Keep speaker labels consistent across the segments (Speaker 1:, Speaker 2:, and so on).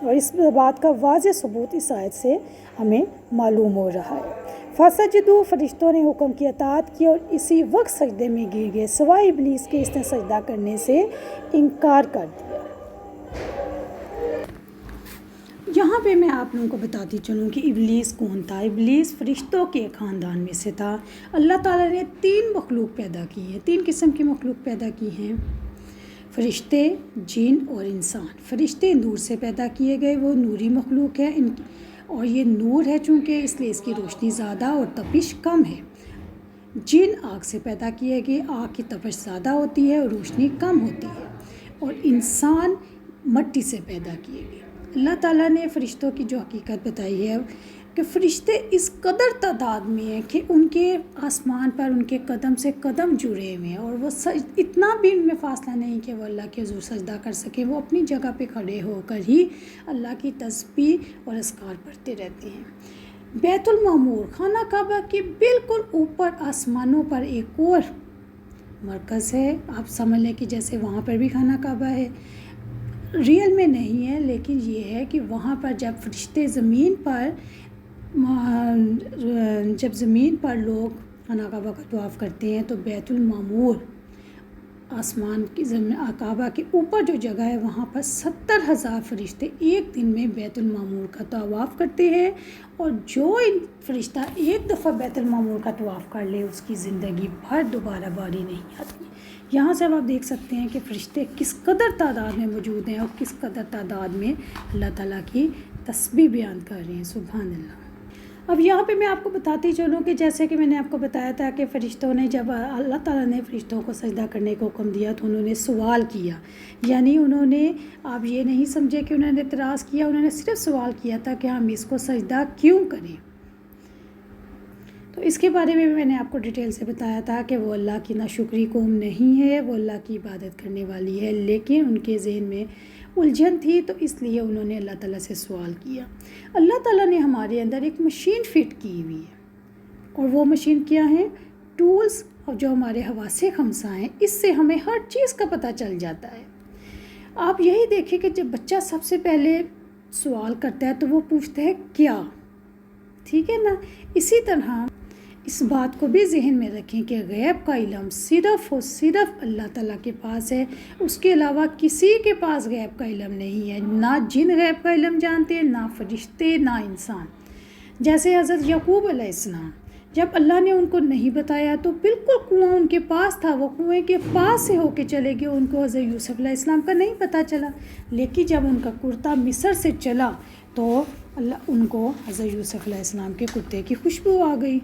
Speaker 1: اور اس بات کا واضح ثبوت اس آیت سے ہمیں معلوم ہو رہا ہے۔ فسجدوا، فرشتوں نے حکم کی اطاعت کی اور اسی وقت سجدے میں گر گئے سوائے ابلیس کے، اس نے سجدہ کرنے سے انکار کر دیا۔ یہاں پہ میں آپ لوگوں کو بتاتی چلوں کہ ابلیس کون تھا۔ ابلیس فرشتوں کے خاندان میں سے تھا۔ اللہ تعالیٰ نے 3 مخلوق پیدا کی ہیں، 3 قسم کی مخلوق پیدا کی ہیں، فرشتے، جن اور انسان۔ فرشتے نور سے پیدا کیے گئے، وہ نوری مخلوق ہے، اور یہ نور ہے چونکہ اس لیے اس کی روشنی زیادہ اور تپش کم ہے۔ جن آگ سے پیدا کیے گئے، آگ کی تپش زیادہ ہوتی ہے اور روشنی کم ہوتی ہے، اور انسان مٹی سے پیدا کیے گئے۔ اللہ تعالیٰ نے فرشتوں کی جو حقیقت بتائی ہے کہ فرشتے اس قدر تعداد میں ہیں کہ ان کے آسمان پر ان کے قدم سے قدم جڑے ہوئے ہیں، اور وہ اتنا بھی ان میں فاصلہ نہیں کہ وہ اللہ کے حضور سجدہ کر سکیں، وہ اپنی جگہ پہ کھڑے ہو کر ہی اللہ کی تسبیح اور اذکار پڑھتے رہتے ہیں۔ بیت المعمور، خانہ کعبہ کے بالکل اوپر آسمانوں پر ایک اور مرکز ہے، آپ سمجھ لیں کہ جیسے وہاں پر بھی خانہ کعبہ ہے، ریئل میں نہیں ہے لیکن یہ ہے کہ وہاں پر جب فرشتے زمین پر لوگ خانہ کعبہ کا طواف کرتے ہیں تو بیت المعمور آسمان کی کعبہ کے اوپر جو جگہ ہے وہاں پر 70,000 فرشتے ایک دن میں بیت المعمور کا طواف کرتے ہیں، اور جو فرشتہ ایک دفعہ بیت المعمور کا طواف کر لے اس کی زندگی بھر دوبارہ باری نہیں آتی۔ یہاں سے آپ دیکھ سکتے ہیں کہ فرشتے کس قدر تعداد میں موجود ہیں اور کس قدر تعداد میں اللہ تعالیٰ کی تسبیح بیان کر رہے ہیں، سبحان اللہ۔ اب یہاں پہ میں آپ کو بتاتی چلوں کہ جیسے کہ میں نے آپ کو بتایا تھا کہ فرشتوں نے جب اللہ تعالیٰ نے فرشتوں کو سجدہ کرنے کا حکم دیا تو انہوں نے سوال کیا، یعنی انہوں نے، آپ یہ نہیں سمجھے کہ انہوں نے اعتراض کیا، انہوں نے صرف سوال کیا تھا کہ ہم اس کو سجدہ کیوں کریں۔ تو اس کے بارے میں بھی میں نے آپ کو ڈیٹیل سے بتایا تھا کہ وہ اللہ کی ناشکری قوم نہیں ہے، وہ اللہ کی عبادت کرنے والی ہے، لیکن ان کے ذہن میں الجھن تھی تو اس لیے انہوں نے اللہ تعالیٰ سے سوال کیا۔ اللہ تعالیٰ نے ہمارے اندر ایک مشین فٹ کی ہوئی ہے، اور وہ مشین کیا ہے؟ ٹولز، اور جو ہمارے حواس خمسہ ہیں، اس سے ہمیں ہر چیز کا پتہ چل جاتا ہے۔ آپ یہی دیکھیں کہ جب بچہ سب سے پہلے سوال کرتا ہے تو وہ پوچھتا ہے کیا، ٹھیک ہے نا؟ اسی طرح اس بات کو بھی ذہن میں رکھیں کہ غیب کا علم صرف اور صرف اللہ تعالیٰ کے پاس ہے، اس کے علاوہ کسی کے پاس غیب کا علم نہیں ہے، نہ جن غیب کا علم جانتے ہیں، نہ فرشتے، نہ انسان۔ جیسے حضرت یعقوب علیہ السلام، جب اللہ نے ان کو نہیں بتایا تو بالکل کنواں ان کے پاس تھا، وہ کنویں کے پاس سے ہو کے چلے گئے، ان کو حضرت یوسف علیہ السلام کا نہیں پتہ چلا، لیکن جب ان کا کرتا مصر سے چلا تو ان کو حضرت یوسف علیہ السلام کے کرتے کی خوشبو آ گئی۔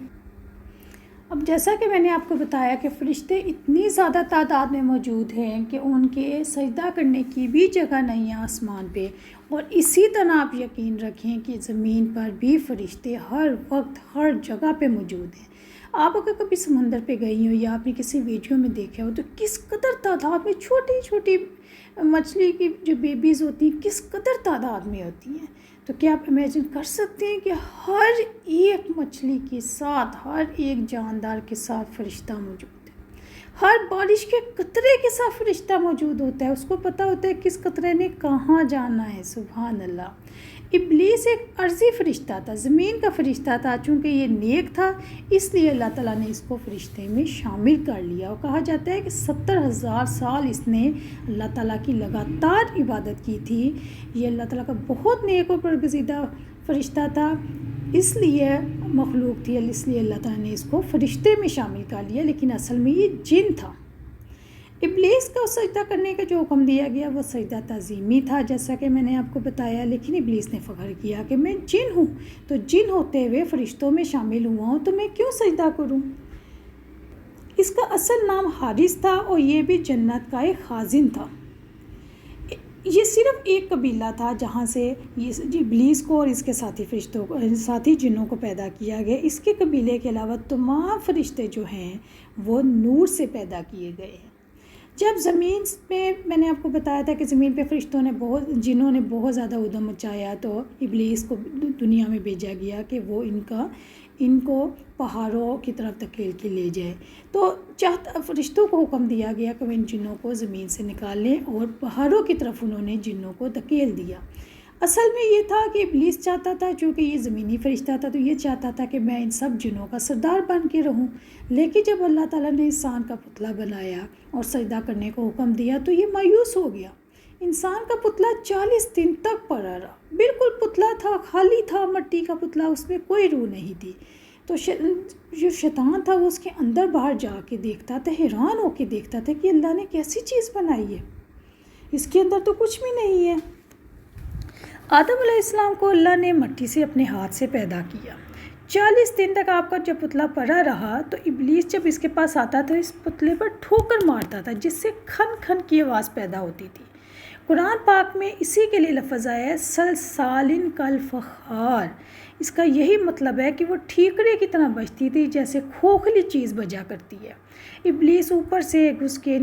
Speaker 1: اب جیسا کہ میں نے آپ کو بتایا کہ فرشتے اتنی زیادہ تعداد میں موجود ہیں کہ ان کے سجدہ کرنے کی بھی جگہ نہیں ہے آسمان پہ، اور اسی طرح آپ یقین رکھیں کہ زمین پر بھی فرشتے ہر وقت ہر جگہ پہ موجود ہیں۔ آپ اگر کبھی سمندر پہ گئی ہو یا آپ نے کسی ویڈیو میں دیکھا ہو تو کس قدر تعداد میں چھوٹی چھوٹی مچھلی کی جو بیبیز ہوتی ہیں کس قدر تعداد میں ہوتی ہیں، تو کیا آپ امیجن کر سکتے ہیں کہ ہر ایک مچھلی کے ساتھ، ہر ایک جاندار کے ساتھ فرشتہ موجود ہے، ہر بارش کے قطرے کے ساتھ فرشتہ موجود ہوتا ہے، اس کو پتہ ہوتا ہے کس قطرے نے کہاں جانا ہے، سبحان اللہ۔ ابلیس ایک عرضی فرشتہ تھا، زمین کا فرشتہ تھا، چونکہ یہ نیک تھا اس لیے اللہ تعالیٰ نے اس کو فرشتے میں شامل کر لیا، اور کہا جاتا ہے کہ 70,000 سال اس نے اللہ تعالیٰ کی لگاتار عبادت کی تھی۔ یہ اللہ تعالیٰ کا بہت نیک اور برگزیدہ فرشتہ تھا، اس لیے مخلوق تھی، اس لیے اللہ تعالیٰ نے اس کو فرشتے میں شامل کر لیا، لیکن اصل میں یہ جن تھا۔ ابلیس کا سجدہ کرنے کا جو حکم دیا گیا وہ سجدہ تعظیمی تھا، جیسا کہ میں نے آپ کو بتایا، لیکن ابلیس نے فخر کیا کہ میں جن ہوں، تو جن ہوتے ہوئے فرشتوں میں شامل ہوا ہوں تو میں کیوں سجدہ کروں۔ اس کا اصل نام حارث تھا، اور یہ بھی جنت کا ایک خازن تھا۔ یہ صرف ایک قبیلہ تھا جہاں سے ابلیس کو اور اس کے ساتھی فرشتوں کو، ساتھی جنوں کو پیدا کیا گیا۔ اس کے قبیلے کے علاوہ تمام فرشتے جو ہیں وہ نور سے پیدا کیے گئے ہیں۔ جب زمین پہ، میں نے آپ کو بتایا تھا کہ زمین پہ فرشتوں نے جنوں نے بہت زیادہ ادھم مچایا، تو ابلیس کو دنیا میں بھیجا گیا کہ وہ ان کو پہاڑوں کی طرف دھکیل کے لے جائے، تو فرشتوں کو حکم دیا گیا کہ وہ ان جنوں کو زمین سے نکال لیں، اور پہاڑوں کی طرف انہوں نے جنوں کو دھکیل دیا۔ اصل میں یہ تھا کہ ابلیس چاہتا تھا، چونکہ یہ زمینی فرشتہ تھا تو یہ چاہتا تھا کہ میں ان سب جنوں کا سردار بن کے رہوں، لیکن جب اللہ تعالیٰ نے انسان کا پتلا بنایا اور سجدہ کرنے کو حکم دیا تو یہ مایوس ہو گیا۔ انسان کا پتلا 40 دن تک پڑا رہا، بالکل پتلا تھا، خالی تھا، مٹی کا پتلا، اس میں کوئی روح نہیں تھی۔ تو جو شیطان تھا وہ اس کے اندر باہر جا کے دیکھتا تھا، حیران ہو کے دیکھتا تھا کہ اللہ نے کیسی چیز بنائی ہے، اس کے اندر تو کچھ بھی نہیں ہے۔ آدم علیہ السلام کو اللہ نے مٹی سے اپنے ہاتھ سے پیدا کیا۔ 40 دن تک آپ کا جب پتلا پڑا رہا تو ابلیس جب اس کے پاس آتا تو اس پتلے پر ٹھوکر مارتا تھا، جس سے کھن کھن کی آواز پیدا ہوتی تھی۔ قرآن پاک میں اسی کے لیے لفظ آیا ہے سلسالن کالفخار۔ اس کا یہی مطلب ہے کہ وہ ٹھیکرے کی طرح بجتی تھی، جیسے کھوکھلی چیز بجا کرتی ہے۔ ابلیس اوپر سے گھس کے